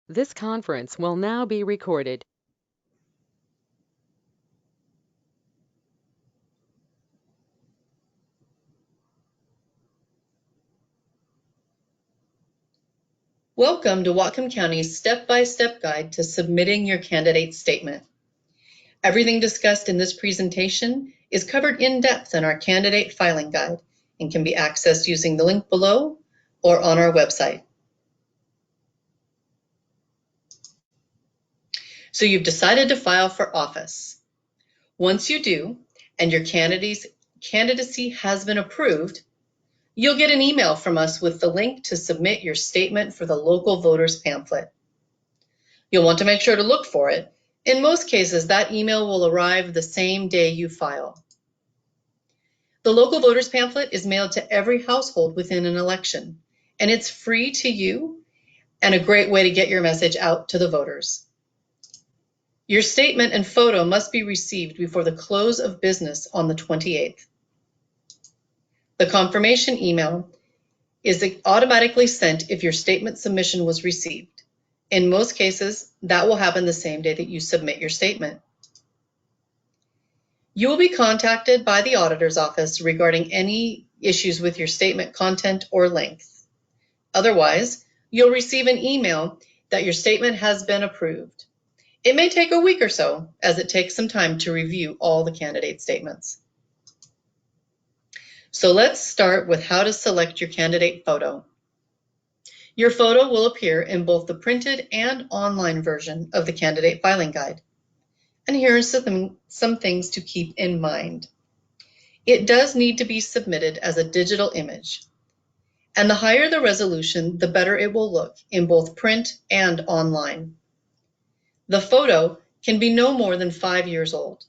This conference will now be recorded. Welcome to Whatcom County's step-by-step guide to submitting your candidate statement. Everything discussed in this presentation is covered in depth in our candidate filing guide and can be accessed using the link below or on our website. So you've decided to file for office. Once you do, and your candidacy has been approved, you'll get an email from us with the link to submit your statement for the local voters pamphlet. You'll want to make sure to look for it. In most cases, that email will arrive the same day you file. The local voters pamphlet is mailed to every household within an election, and it's free to you and a great way to get your message out to the voters. Your statement and photo must be received before the close of business on the 28th. The confirmation email is automatically sent if your statement submission was received. In most cases, that will happen the same day that you submit your statement. You will be contacted by the auditor's office regarding any issues with your statement content or length. Otherwise, you'll receive an email that your statement has been approved. It may take a week or so, as it takes some time to review all the candidate statements. So let's start with how to select your candidate photo. Your photo will appear in both the printed and online version of the candidate filing guide. And here are some things to keep in mind. It does need to be submitted as a digital image. And the higher the resolution, the better it will look in both print and online. The photo can be no more than 5 years old.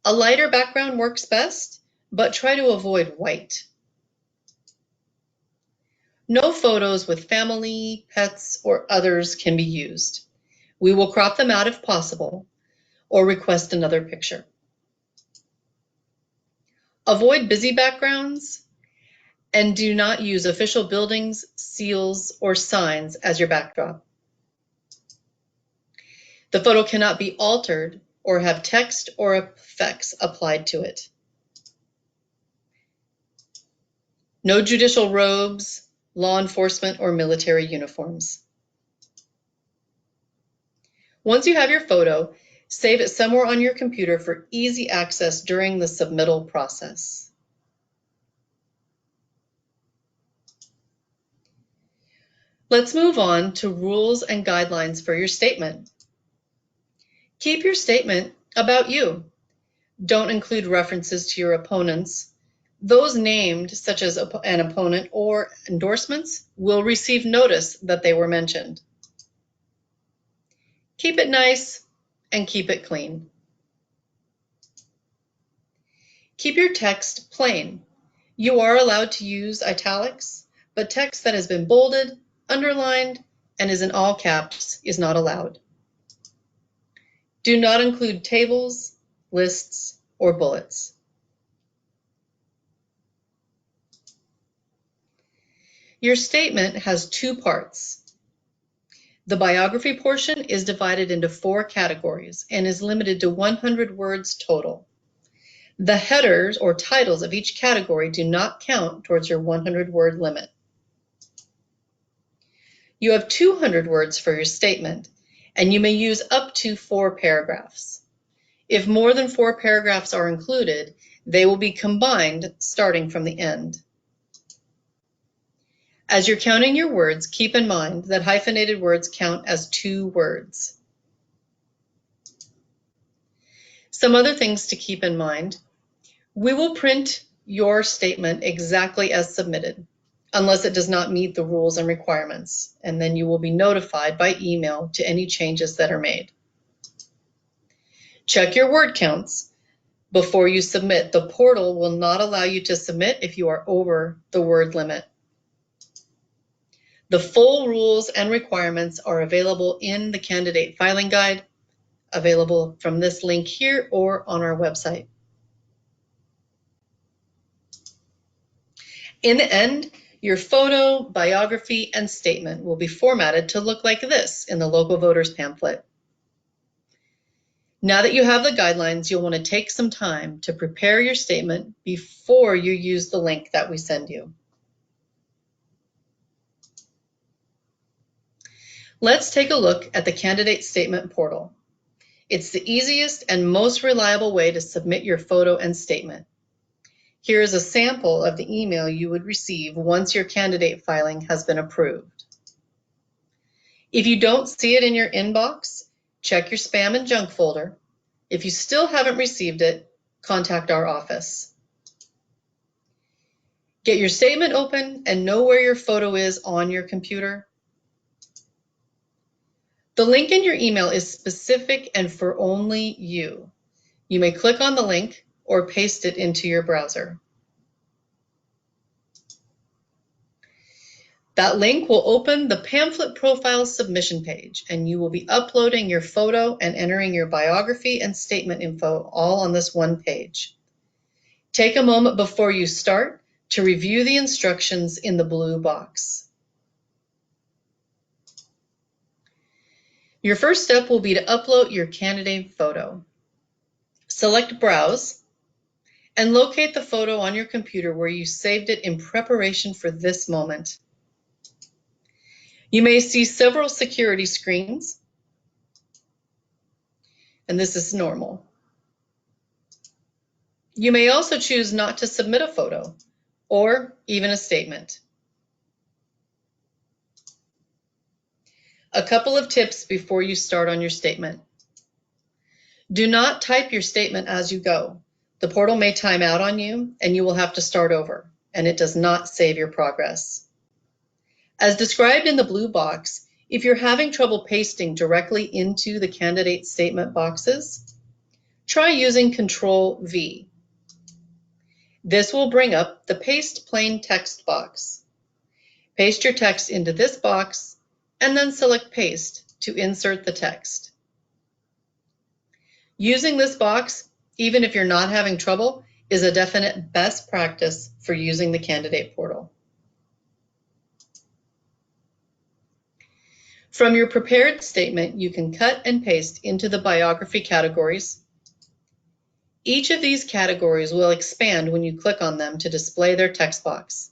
A lighter background works best, but try to avoid white. No photos with family, pets, or others can be used. We will crop them out if possible, or request another picture. Avoid busy backgrounds, and do not use official buildings, seals, or signs as your backdrop. The photo cannot be altered or have text or effects applied to it. No judicial robes, law enforcement, or military uniforms. Once you have your photo, save it somewhere on your computer for easy access during the submittal process. Let's move on to rules and guidelines for your statement. Keep your statement about you. Don't include references to your opponents. Those named, such as an opponent or endorsements, will receive notice that they were mentioned. Keep it nice and keep it clean. Keep your text plain. You are allowed to use italics, but text that has been bolded, underlined, and is in all caps is not allowed. Do not include tables, lists, or bullets. Your statement has 2 parts. The biography portion is divided into 4 categories and is limited to 100 words total. The headers or titles of each category do not count towards your 100-word limit. You have 200 words for your statement, and you may use up to 4 paragraphs. If more than 4 paragraphs are included, they will be combined starting from the end. As you're counting your words, keep in mind that hyphenated words count as 2 words. Some other things to keep in mind. We will print your statement exactly as submitted, unless it does not meet the rules and requirements, and then you will be notified by email to any changes that are made. Check your word counts before you submit. The portal will not allow you to submit if you are over the word limit. The full rules and requirements are available in the candidate filing guide, available from this link here or on our website. In the end, Your photo, biography, and statement will be formatted to look like this in the local voters pamphlet. Now that you have the guidelines, you'll want to take some time to prepare your statement before you use the link that we send you. Let's take a look at the candidate statement portal. It's the easiest and most reliable way to submit your photo and statement. Here is a sample of the email you would receive once your candidate filing has been approved. If you don't see it in your inbox, check your spam and junk folder. If you still haven't received it, contact our office. Get your statement open and know where your photo is on your computer. The link in your email is specific and for only you. You may click on the link or paste it into your browser. That link will open the pamphlet profile submission page, and you will be uploading your photo and entering your biography and statement info all on this one page. Take a moment before you start to review the instructions in the blue box. Your first step will be to upload your candidate photo. Select Browse and locate the photo on your computer where you saved it in preparation for this moment. You may see several security screens, and this is normal. You may also choose not to submit a photo or even a statement. A couple of tips before you start on your statement. Do not type your statement as you go. The portal may time out on you and you will have to start over, and it does not save your progress. As described in the blue box, if you're having trouble pasting directly into the candidate statement boxes, try using Control-V. This will bring up the Paste Plain Text box. Paste your text into this box and then select Paste to insert the text. Using this box, even if you're not having trouble, is a definite best practice for using the candidate portal. From your prepared statement, you can cut and paste into the biography categories. Each of these categories will expand when you click on them to display their text box.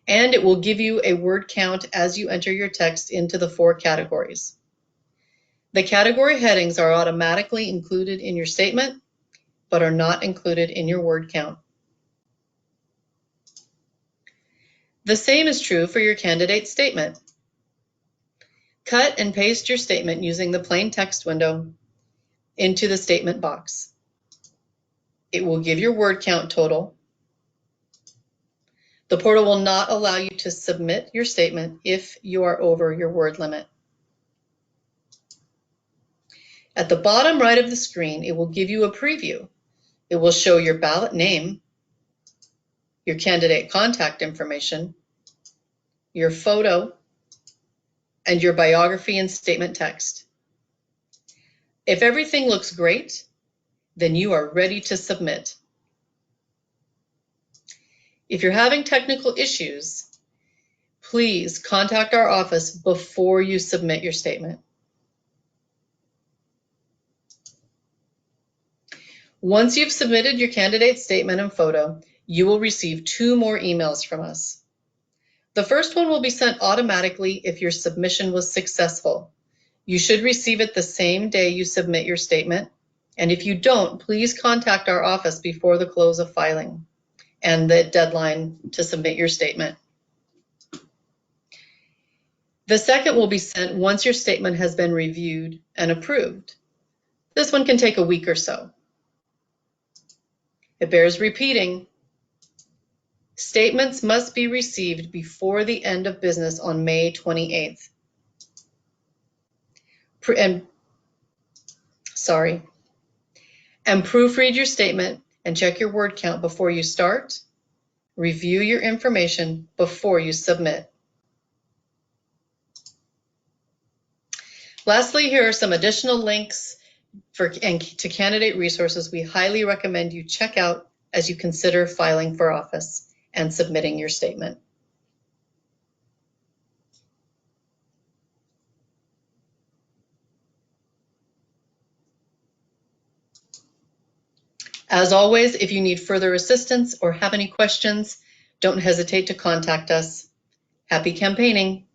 And it will give you a word count as you enter your text into the 4 categories. The category headings are automatically included in your statement, but are not included in your word count. The same is true for your candidate statement. Cut and paste your statement using the plain text window into the statement box. It will give your word count total. The portal will not allow you to submit your statement if you are over your word limit. At the bottom right of the screen, it will give you a preview. It will show your ballot name, your candidate contact information, your photo, and your biography and statement text. If everything looks great, then you are ready to submit. If you're having technical issues, please contact our office before you submit your statement. Once you've submitted your candidate statement and photo, you will receive 2 more emails from us. The first one will be sent automatically if your submission was successful. You should receive it the same day you submit your statement, and if you don't, please contact our office before the close of filing and the deadline to submit your statement. The second will be sent once your statement has been reviewed and approved. This one can take a week or so. It bears repeating. Statements must be received before the end of business on May 28th. And proofread your statement and check your word count before you start. Review your information before you submit. Lastly, here are some additional links to candidate resources we highly recommend you check out as you consider filing for office and submitting your statement. As always, if you need further assistance or have any questions, don't hesitate to contact us. Happy campaigning!